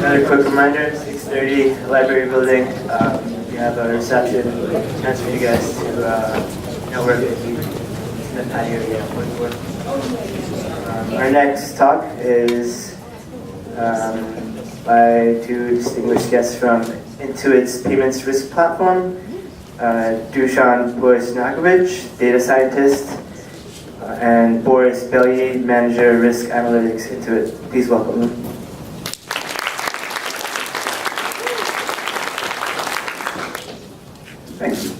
Another quick reminder, 6:30, library building. We have a reception. Chance for you guys to where in the patio area. Our next talk is by two distinguished guests from Intuit's payments risk platform. Dusan Bosnjakovic, data scientist, and Boris, Belyi, manager risk analytics Intuit. Please welcome them. Thank you.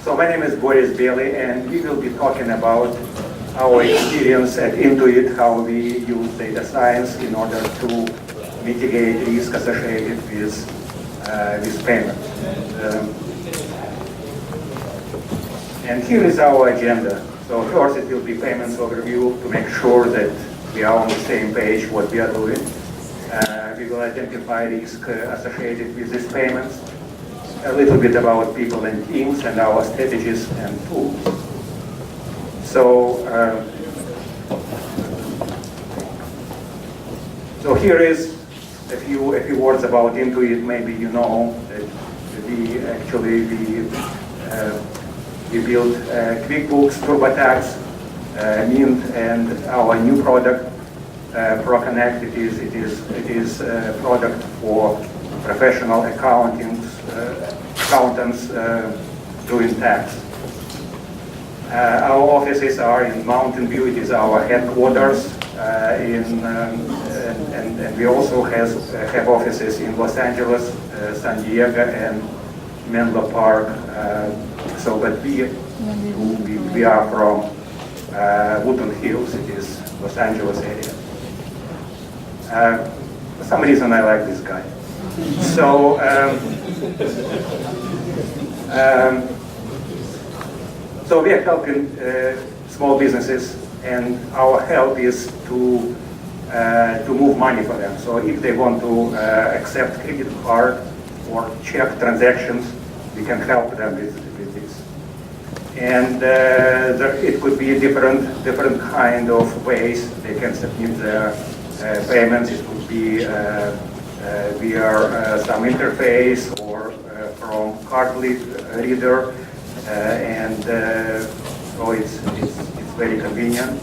So my name is Boris, Belyi, and we will be talking about our experience at Intuit, how we use data science in order to mitigate risk associated with payment. And here is our agenda. So first it will be payments overview to make sure that we are on the same page what we are doing. We will identify risk associated with these payments. A little bit about people and teams and our strategies and tools. So here is a few words about Intuit. Maybe you know that we built Quickbooks, TurboTax, Mint, and our new product, ProConnect. It is a product for professional accountants doing tax. Our offices are in Mountain View. It is our headquarters, and we also have offices in Los Angeles, San Diego, and Menlo Park. But we are from Woodland Hills. It is Los Angeles area. For some reason, I like this guy. So we are helping small businesses, and our help is to move money for them. So if they want to accept credit card or check transactions, we can help them with this. And it could be different kind of ways they can submit their payments. It could be via some interface or from card reader, and so it's very convenient,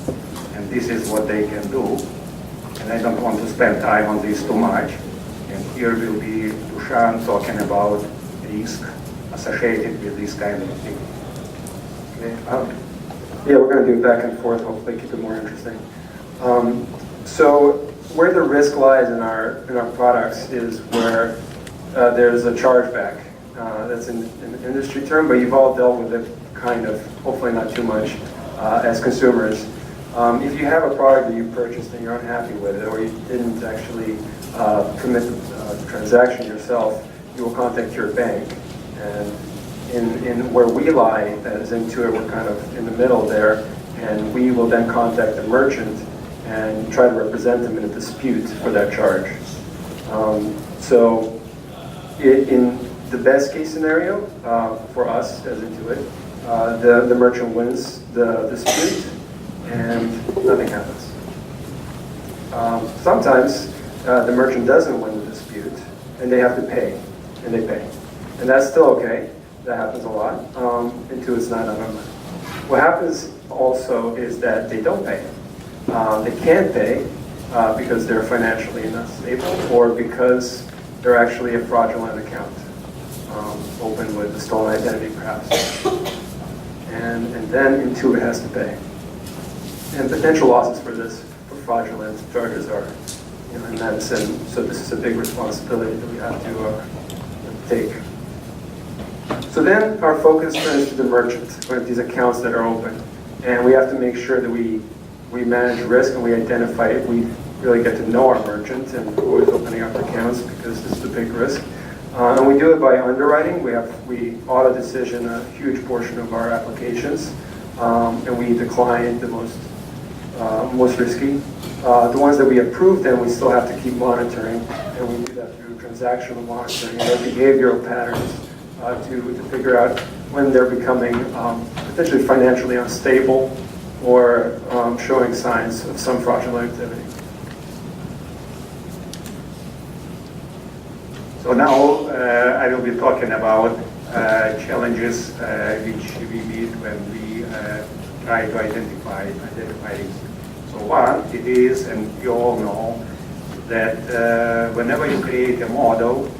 and this is what they can do. And I don't want to spend time on this too much. And here will be Dusan talking about risk associated with this kind of thing. Okay. Yeah, we're going to do it back and forth, hopefully keep it more interesting. So where the risk lies in our products is where there's a chargeback. That's an industry term, but you've all dealt with it kind of, hopefully not too much, as consumers. If you have a product that you purchased and you're unhappy with it, or you didn't actually commit the transaction yourself, you will contact your bank. And in where we lie, as Intuit, we're kind of in the middle there, and we will then contact the merchant and try to represent them in a dispute for that charge. In the best case scenario for us as Intuit, the merchant wins the dispute and nothing happens. Sometimes the merchant doesn't win the dispute and they have to pay, and they pay. And that's still okay. That happens a lot. Intuit's not on our money. What happens also is that they don't pay. They can't pay because they're financially not stable, or because they're actually a fraudulent account open with a stolen identity, perhaps. And then Intuit has to pay. And potential losses for fraudulent charges are immense, and so this is a big responsibility that we have to take. So then our focus turns to the merchant, with these accounts that are open. And we have to make sure that we manage risk and we identify it. We really get to know our merchant and who is opening up accounts, because this is a big risk. And we do it by underwriting. We auto decision a huge portion of our applications, and we decline the most risky. The ones that we approve, then we still have to keep monitoring, and we do that through transactional monitoring and their behavioral patterns to figure out when they're becoming potentially financially unstable or showing signs of some fraudulent activity. So now I will be talking about challenges which we meet when we try to identify risk. So one, it is, and you all know, that whenever you create a model,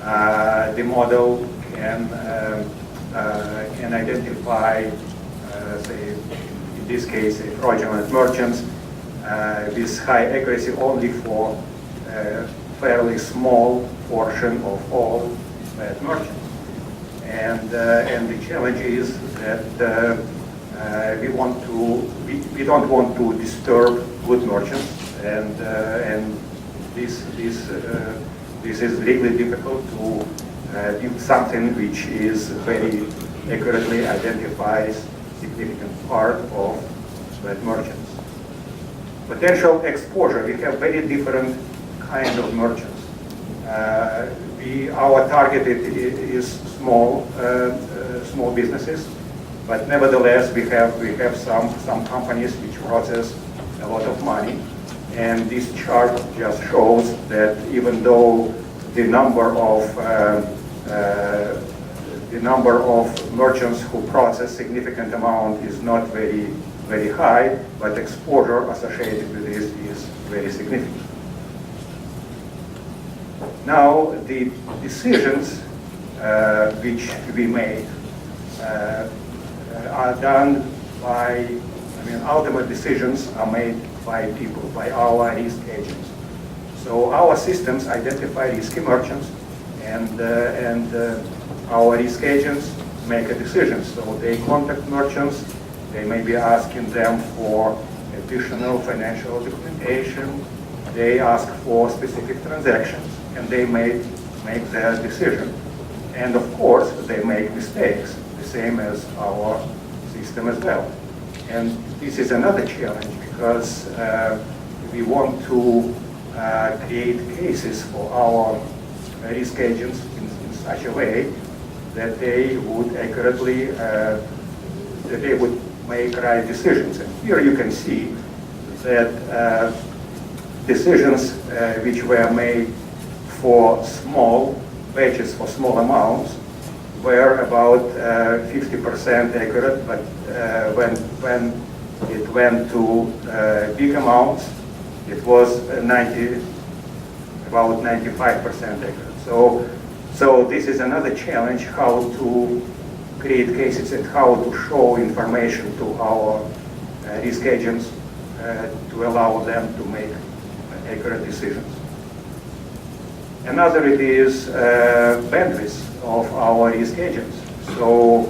the model can identify, say, in this case, fraudulent merchants with high accuracy only for a fairly small portion of all bad merchants. And the challenge is that we don't want to disturb good merchants, and this is really difficult to do something which is very accurately identifies significant part of bad merchants. Potential exposure, we have very different kind of merchants. Our target is small businesses, but nevertheless we have some companies which process a lot of money, and this chart just shows that even though the number of merchants who process significant amount is not very high, but exposure associated with this is very significant. Now, the decisions which we made are done by, ultimate decisions are made by people, by our risk agents. So our systems identify risky merchants, and our risk agents make a decision. So they contact merchants, they may be asking them for additional financial documentation, they ask for specific transactions, and they make their decision. And of course, they make mistakes, the same as our system as well. And this is another challenge because we want to create cases for our risk agents in such a way that they would accurately, that they would make right decisions. And here you can see that decisions which were made for small batches, for small amounts, were about 50% accurate, but when it went to big amounts, it was about 95% accurate. So this is another challenge, how to create cases and how to show information to our risk agents to allow them to make accurate decisions. Another it is bandwidth of our risk agents. So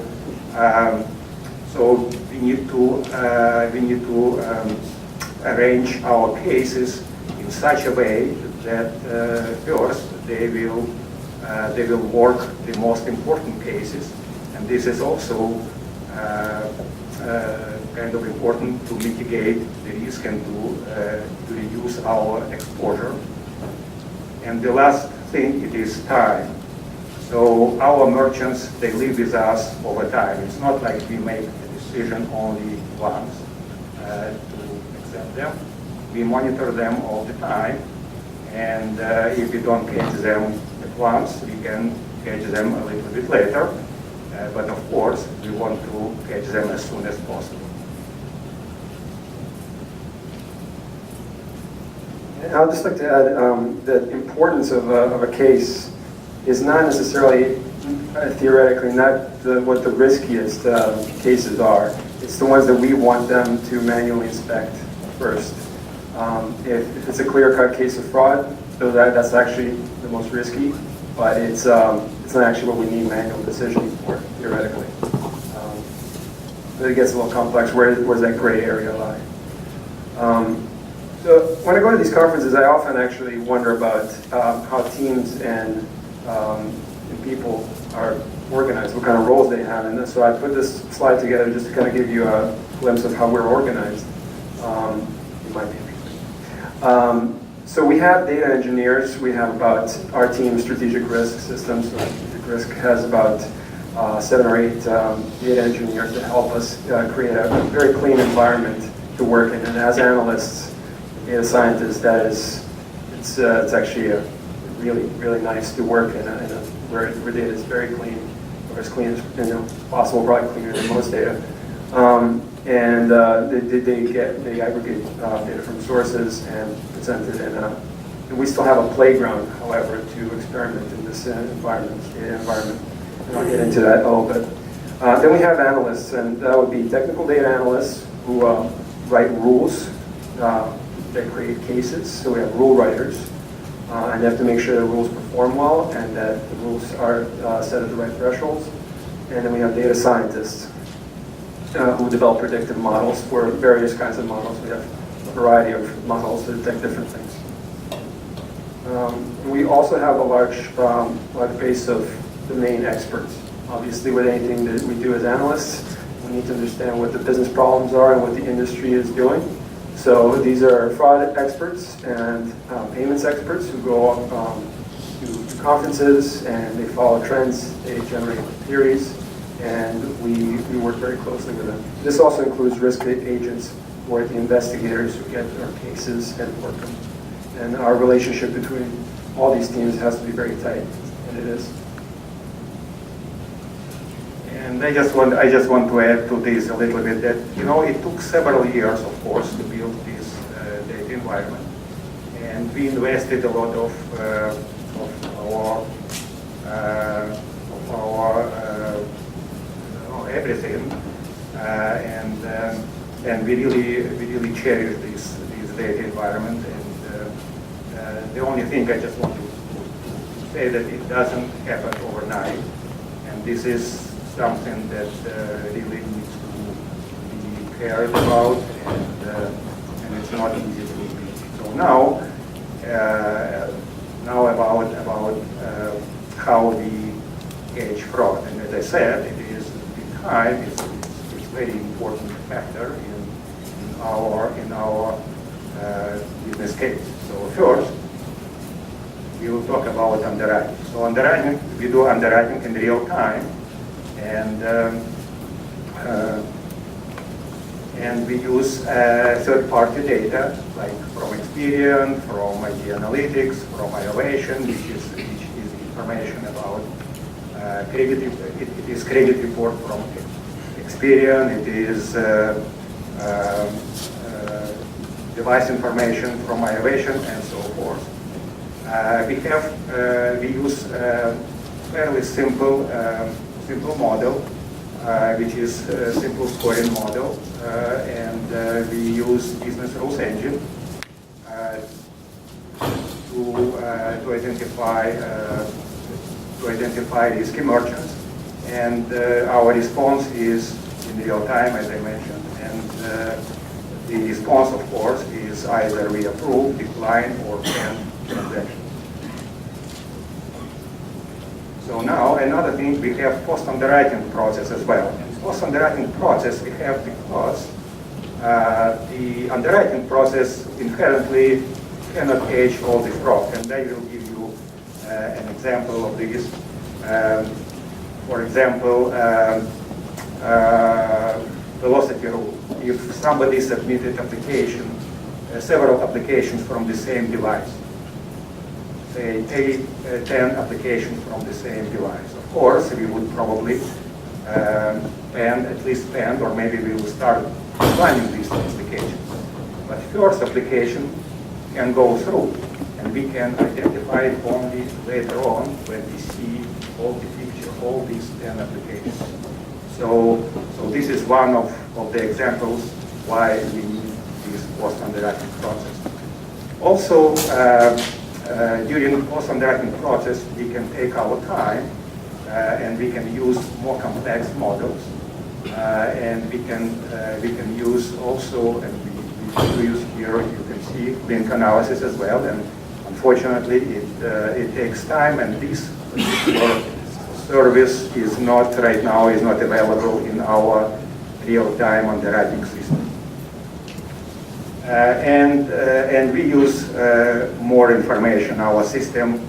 we need to arrange our cases in such a way that first they will work the most important cases, and this is also kind of important to mitigate the risk and to reduce our exposure. And the last thing, it is time. So our merchants, they live with us over time. It's not like we make a decision only once to accept them. We monitor them all the time, and if we don't catch them at once, we can catch them a little bit later. But of course, we want to catch them as soon as possible. I'd just like to add the importance of a case is not necessarily, theoretically, not what the riskiest cases are. It's the ones that we want them to manually inspect first. If it's a clear-cut case of fraud, so that's actually the most risky, but it's not actually what we need manual decisioning for, theoretically. But it gets a little complex. Where does that gray area lie? So when I go to these conferences, I often actually wonder about how teams and people are organized, what kind of roles they have. And so I put this slide together just to kind of give you a glimpse of how we're organized. It might be interesting. So we have data engineers. We have about our team, strategic risk systems. So strategic risk has about 7 or 8 data engineers to help us create a very clean environment to work in. And as analysts, data scientists, it's actually really, really nice to work where data is very clean, or as clean as possible, probably cleaner than most data. They aggregate data from sources and present it and we still have a playground, however, to experiment in this data environment. And I'll get into that but then we have analysts, and that would be technical data analysts who write rules that create cases. So we have rule writers, and they have to make sure the rules perform well and that the rules are set at the right thresholds. And then we have data scientists who develop predictive models for various kinds of models. We have a variety of models that detect different things. We also have a large base of domain experts. Obviously, with anything that we do as analysts, we need to understand what the business problems are and what the industry is doing. So these are fraud experts and payments experts who go to conferences and they follow trends, they generate theories, and we work very closely with them. This also includes risk agents, who are the investigators who get our cases and work them. And our relationship between all these teams has to be very tight, and it is. And I just want to add to this a little bit that it took several years, of course, to build this data environment, and we invested a lot of everything, and we really cherish this data environment. And the only thing I just want to say that it doesn't happen overnight, and this is something that really needs to be cared about, and it's not easy to do. So now about how we gauge fraud, and as I said, it is the time is very important factor in our business case. So first, we will talk about underwriting. So underwriting, we do underwriting in real time. And we use third-party data, like from Experian, from ID Analytics, from iOvation, which is information about credit. It is credit report from Experian. It is device information from iOvation, and so forth. We use fairly simple model, which is a simple scoring model, and we use business rules engine to identify risky merchants, and our response is in real time, as I mentioned, and the response, of course, is either we approve, decline, or ban transaction. So now another thing, we have post-underwriting process as well. And post-underwriting process we have because the underwriting process inherently cannot gauge all the fraud. And I will give you an example of this. For example, velocity rule. If somebody submitted several applications from the same device, say 10 applications from the same device. Of course, we would probably at least spend, or maybe we will start planning these applications. But first application can go through, and we can identify it only later on when we see all the picture, all these 10 applications. So this is one of the examples why we need this post-underwriting process. Also, during post-underwriting process, we can take our time and we can use more complex models, and we can use also, and we use here, you can see link analysis as well. And unfortunately, it takes time, and this service is not right now available in our real-time underwriting system. And we use more information. Our system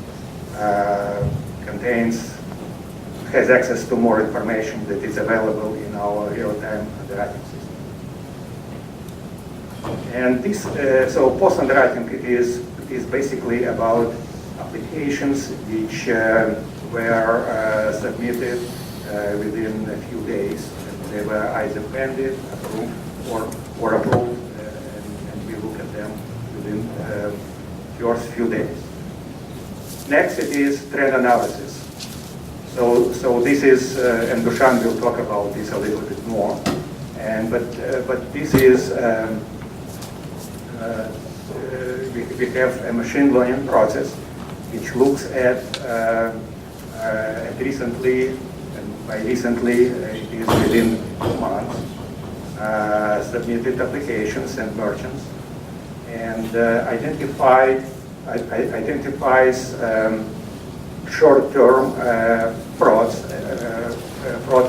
has access to more information that is available in our real-time underwriting system. And this, so post-underwriting is basically about applications which were submitted within a few days. They were either pending, approved, or approved, and we look at them within first few days. Next, it is trend analysis. So this is, and Dusan will talk about this a little bit more. But this is, we have a machine learning process which looks at recently, and by recently it is within 2 months, submitted applications and merchants, and identifies short-term fraud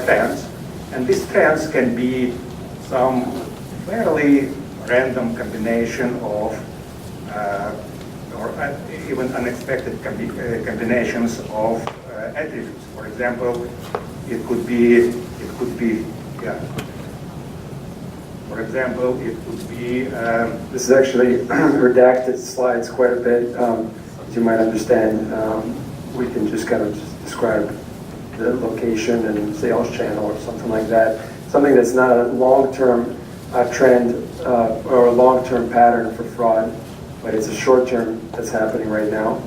trends, and these trends can be some fairly random combination of or even unexpected combinations of attributes. For example, it could be, yeah. For example, it could be. This is actually redacted slides quite a bit. As you might understand, we can just kind of just describe the location and sales channel or something like that. Something that's not a long-term trend or a long-term pattern for fraud, but it's a short-term that's happening right now.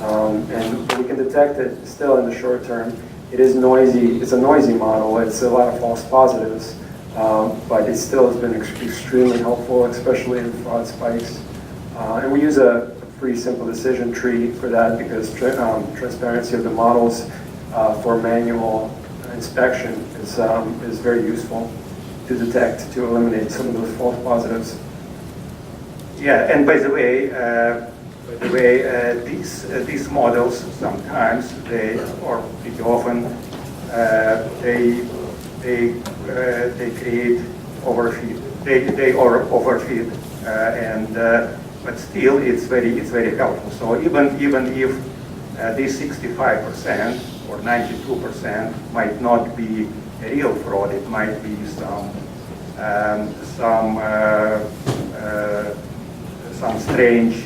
And we can detect it still in the short term. It is noisy. It's a noisy model. It's a lot of false positives, but it still has been extremely helpful, especially in fraud spikes. And we use a pretty simple decision tree for that because transparency of the models for manual inspection is very useful to detect, to eliminate some of those false positives. Yeah, and by the way, these models sometimes or pretty often they create overfit. They overfit, but still it's very helpful. So even if this 65% or 92% might not be a real fraud, it might be some strange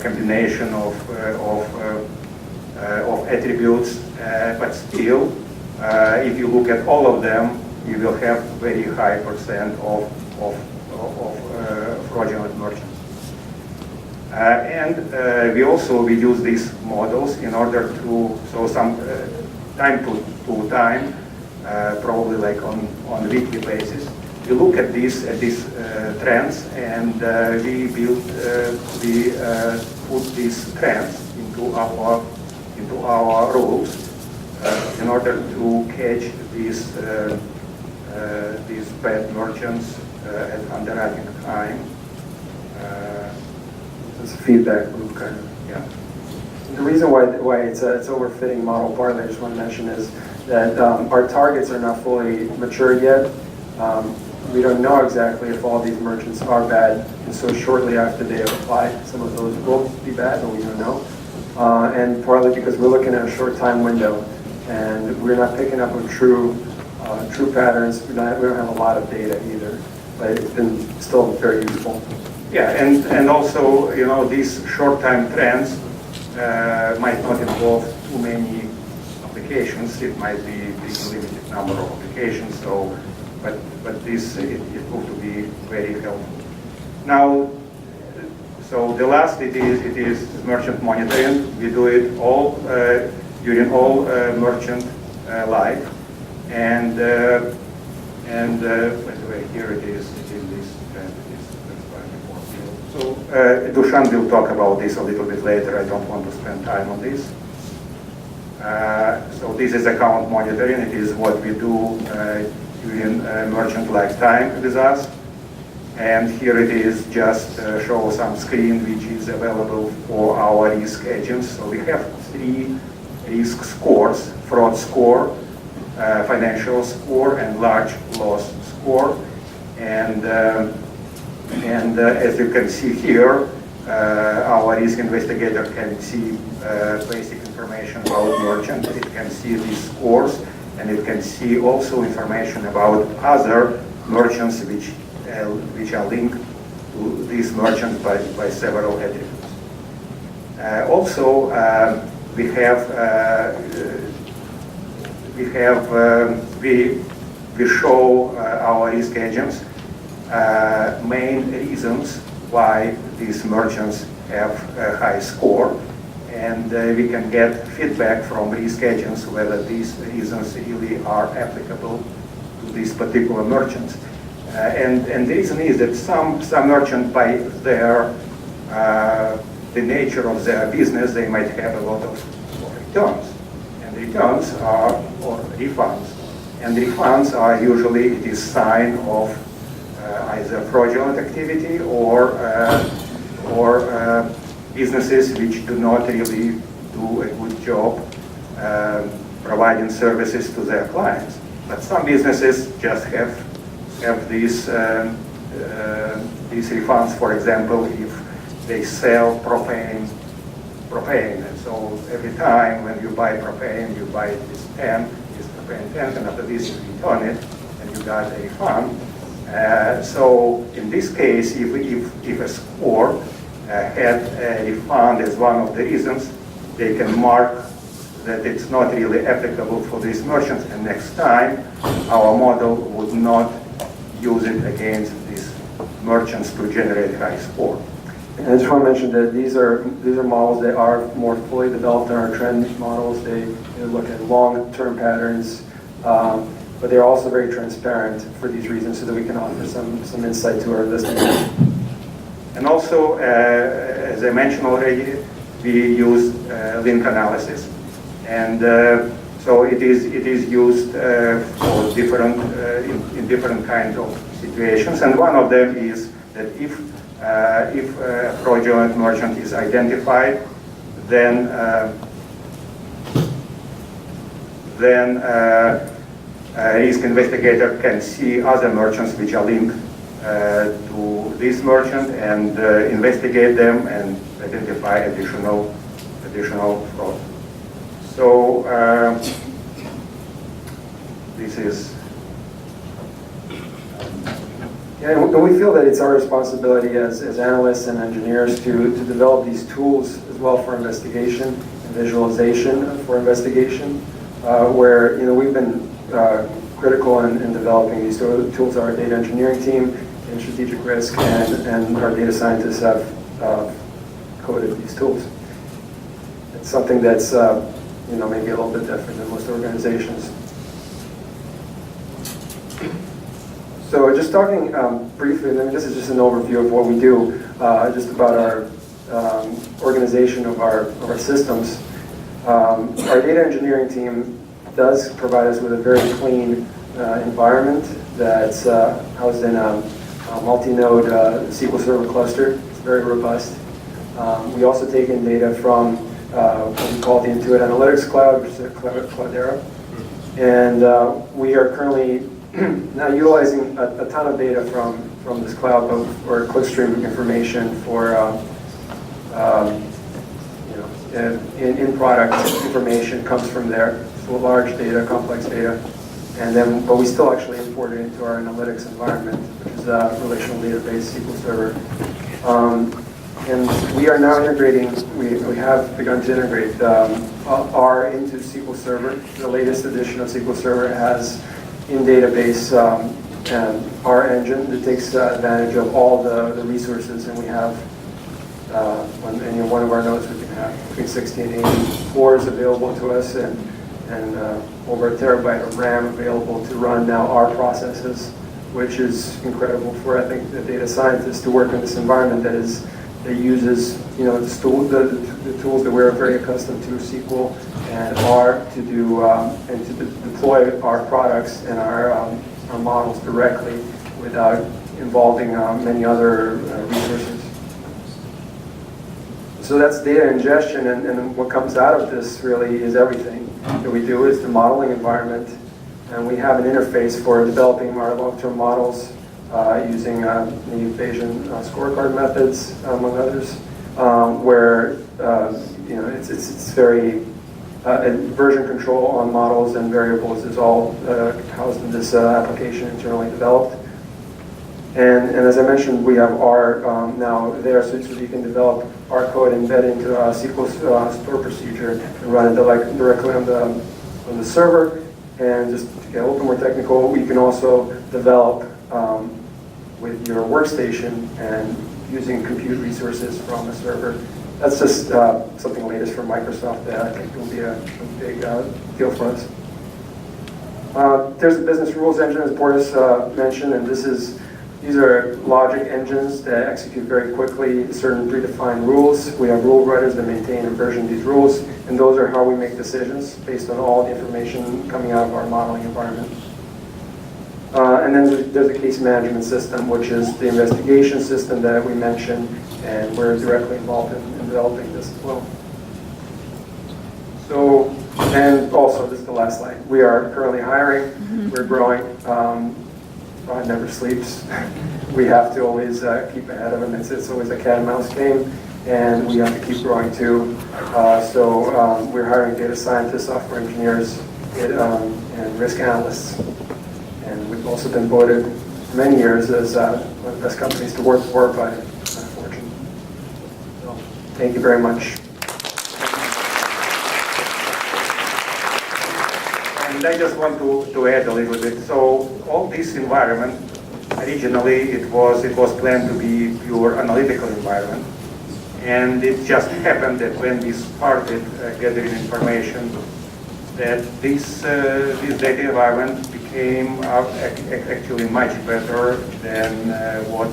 combination of attributes, but still, if you look at all of them, you will have very high percent of fraudulent merchants. And we use these models in order to, so some time to time, probably like on weekly basis, we look at these trends, and we put these trends into our rules in order to catch these bad merchants at underwriting time. It's a feedback loop kind of. Yeah. The reason why it's overfitting model partly I just want to mention is that our targets are not fully mature yet. We don't know exactly if all these merchants are bad, and so shortly after they have applied, some of those will be bad, but we don't know. And partly because we're looking at a short time window, and we're not picking up on true patterns. We don't have a lot of data either, but it's been still very useful. Yeah, and also, these short time trends might not involve too many applications. It might be a limited number of applications. So, but this it proved to be very helpful. Now, so the last it is merchant monitoring. We do it all during all merchant life, and by the way, here it is. It is this. So Dusan will talk about this a little bit later. I don't want to spend time on this. So this is account monitoring. It is what we do during merchant lifetime with us. And here it is just show some screen which is available for our risk agents. So we have 3 risk scores: fraud score, financial score, and large loss score. And as you can see here, our risk investigator can see basic information about merchant. It can see these scores, and it can see also information about other merchants which are linked to these merchants by several attributes. Also, we show our risk agents main reasons why these merchants have a high score, and we can get feedback from risk agents whether these reasons really are applicable to these particular merchants. And the reason is that some merchants, by the nature of their business, they might have a lot of returns, and returns are or refunds, and refunds are usually the sign of either fraudulent activity or businesses which do not really do a good job providing services to their clients. But some businesses just have these refunds. For example, if they sell propane, and so every time when you buy propane, you buy this propane tank, and after this you return it, and you got a refund. So in this case, if a score had a refund as one of the reasons, they can mark that it's not really applicable for these merchants, and next time our model would not use it against these merchants to generate high score. And I just want to mention that these are models that are more fully developed than our trend models. They look at long-term patterns, but they're also very transparent for these reasons, so that we can offer some insight to our listeners. And also, as I mentioned already, we use link analysis, and so it is used for different in different kinds of situations. And one of them is that if a fraudulent merchant is identified, then a risk investigator can see other merchants which are linked to this merchant and investigate them and identify additional fraud. So this is. Yeah, and we feel that it's our responsibility as analysts and engineers to develop these tools as well for investigation and visualization for investigation, where we've been critical in developing these tools. Our data engineering team and strategic risk and our data scientists have coded these tools. It's something that's maybe a little bit different than most organizations. So just talking briefly, this is just an overview of what we do, just about our organization of our systems. Our data engineering team does provide us with a very clean environment that's housed in a multi-node SQL Server cluster. It's very robust. We also take in data from what we call the Intuit Analytics Cloud, which is a Cloudera. And we are currently now utilizing a ton of data from this cloud, or clickstream information for in product information comes from there. So large data, complex data, but we still actually import it into our analytics environment, which is a relational database SQL Server. And we are now integrating. We have begun to integrate R into SQL Server. The latest edition of SQL Server has in-database and R engine that takes advantage of all the resources, and we have one of our nodes we can have between 60 and 80 cores available to us, and over a terabyte of RAM available to run now R processes, which is incredible for, I think, the data scientists to work in this environment that uses the tools that we're very accustomed to, SQL and R, to do and to deploy our products and our models directly without involving many other resources. So that's data ingestion, and what comes out of this really is everything that we do is the modeling environment, and we have an interface for developing our long-term models using the Bayesian scorecard methods, among others, where it's very version control on models and variables is all housed in this application internally developed. And as I mentioned, we have R now there, so you can develop R code embedded into a SQL store procedure and run it directly on the server. And just to get a little bit more technical, you can also develop with your workstation and using compute resources from a server. That's just something latest from Microsoft that I think will be a big deal for us. There's a business rules engine, as Boris mentioned, and these are logic engines that execute very quickly certain predefined rules. We have rule writers that maintain and version these rules, and those are how we make decisions based on all the information coming out of our modeling environment. And then there's a case management system, which is the investigation system that we mentioned, and we're directly involved in developing this as well. So, and also, this is the last slide. We are currently hiring, we're growing. Rod never sleeps. We have to always keep ahead of him. It's always a cat and mouse game, and we have to keep growing too. So we're hiring data scientists, software engineers, and risk analysts. And we've also been voted for many years as one of the best companies to work for by Fortune. So, thank you very much. And I just want to add a little bit. So all this environment, originally it was planned to be pure analytical environment. And it just happened that when we started gathering information, that this data environment became actually much better than what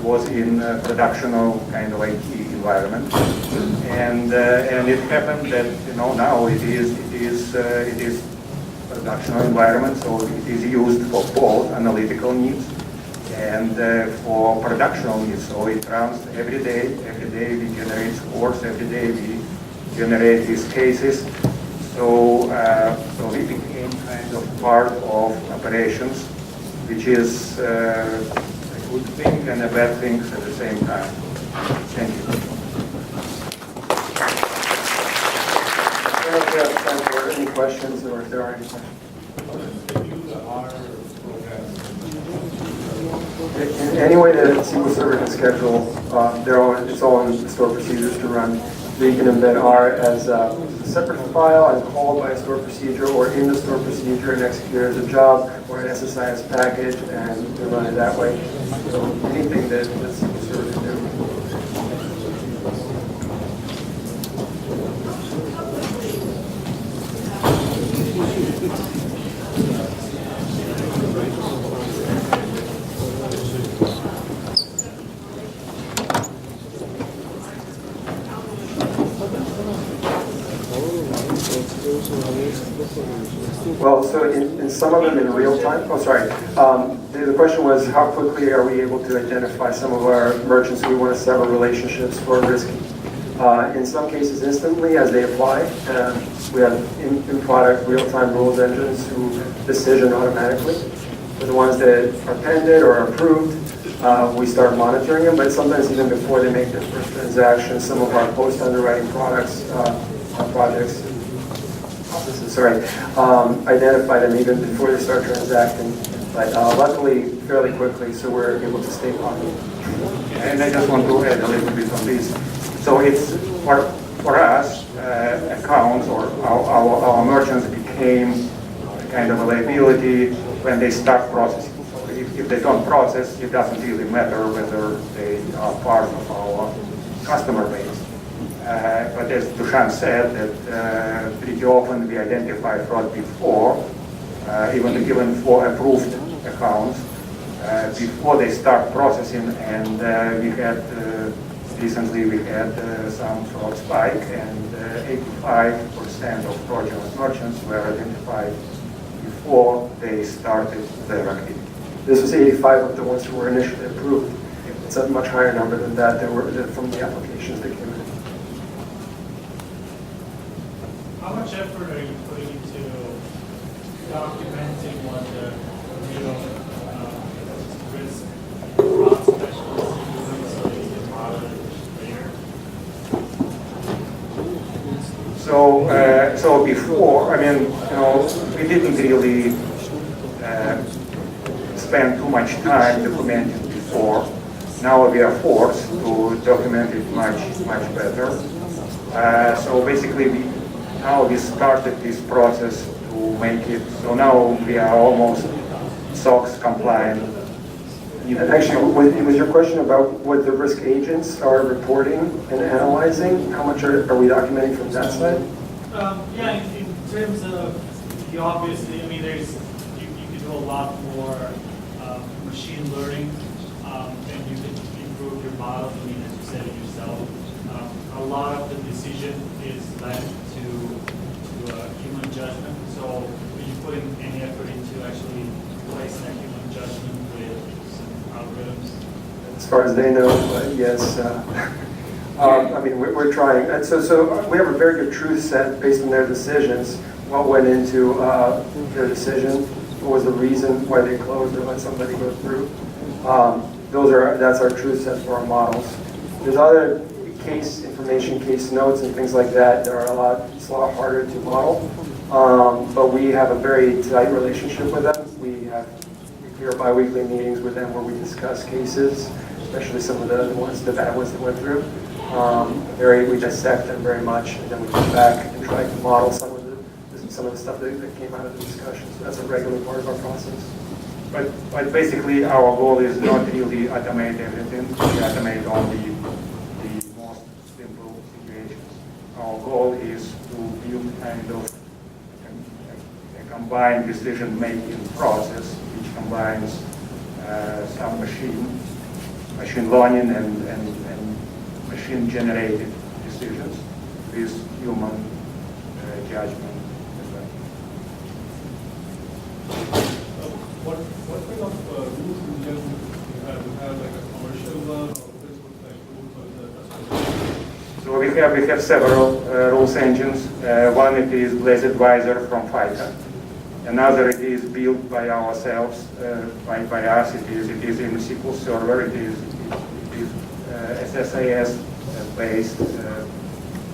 was in productional kind of IT environment, and it happened that now it is productional environment, so it is used for both analytical needs and for productional needs. So it runs every day. Every day we generate scores. Every day we generate these cases. So we became kind of part of operations, which is a good thing and a bad thing at the same time. Thank you. I don't know if we have time for any questions, or if there are any questions. In any way that a SQL Server can schedule, it's all in the store procedures to run. So you can embed R as a separate file and called by a store procedure, or in the store procedure and execute it as a job, or an SSIS package, and run it that way. So anything that SQL Server can do. Well, so in some of them in real time, the question was how quickly are we able to identify some of our merchants who we want to sever relationships for risk. In some cases instantly as they apply. We have in-product real-time rules engines who decision automatically. For the ones that are pended or are approved, we start monitoring them, but sometimes even before they make their first transaction, some of our post-underwriting projects identify them even before they start transacting. But luckily, fairly quickly, so we're able to stay on. And I just want to add a little bit on this. So it's for us, accounts or our merchants became kind of a liability when they start processing. So if they don't process, it doesn't really matter whether they are part of our customer base. But as Dusan said, that pretty often we identify fraud before, even for approved accounts, before they start processing. And recently we had some fraud spike, and 85% of fraudulent merchants were identified before they started their activity. This was 85 of the ones who were initially approved. It's a much higher number than that from the applications that came in. How much effort are you putting into documenting what the real risk fraud specialists are doing so that you can monitor it later? So before, we didn't really spent too much time documenting before. Now we are forced to document it much better. So basically, we started this process to make it, so now we are almost SOX compliant. Actually, was your question about what the risk agents are reporting and analyzing? How much are we documenting from that side? Yeah, in terms of, you obviously, I mean, you can do a lot more machine learning, and you can improve your model. I mean, as you said it yourself, a lot of the decision is left to human judgment. So when you put in any effort into actually replacing that human judgment with some algorithms? As far as they know, yes. I mean, we're trying. And so we have a very good truth set based on their decisions. What went into their decision? What was the reason why they closed or let somebody go through? That's our truth set for our models. There's other case information, case notes, and things like that that are it's a lot harder to model. But we have a very tight relationship with them. We have weekly or bi-weekly meetings with them where we discuss cases, especially some of the bad ones that went through. We dissect them very much, and then we come back and try to model some of the stuff that came out of the discussion. So that's a regular part of our process. But basically, our goal is not really automate everything. We automate only the most simple situations. Our goal is to build kind of a combined decision-making process, which combines some machine learning and machine-generated decisions with human judgment. What kind of rules in general do you have? Do you have like a commercial one, or Quickbooks like rules for the customer? So we have several rules engines. One it is Blaze Advisor from FICA. Another it is built by ourselves, by us. It is in SQL Server. It is SSIS based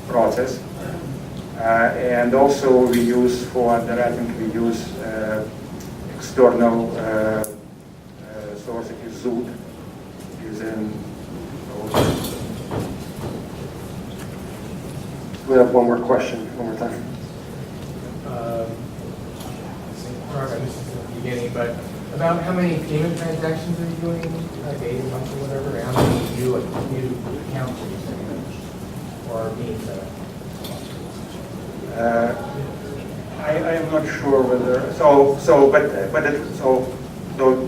process. And also we use for underwriting, we use external source. It is Zoot. It is in. We have one more question, one more time. Sorry if I missed this at the beginning, but about how many payment transactions are you doing a day, a month, or whatever? And how many new accounts are you setting up or being set up? I am not sure whether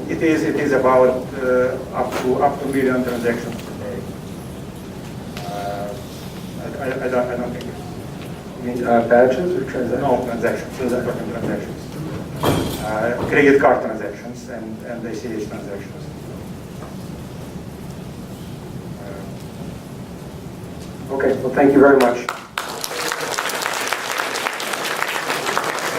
it is about up to million transactions per day. I don't think. You mean badges or transactions? No, transactions. Transactions. Credit card transactions and ACH transactions. Okay, well, thank you very much.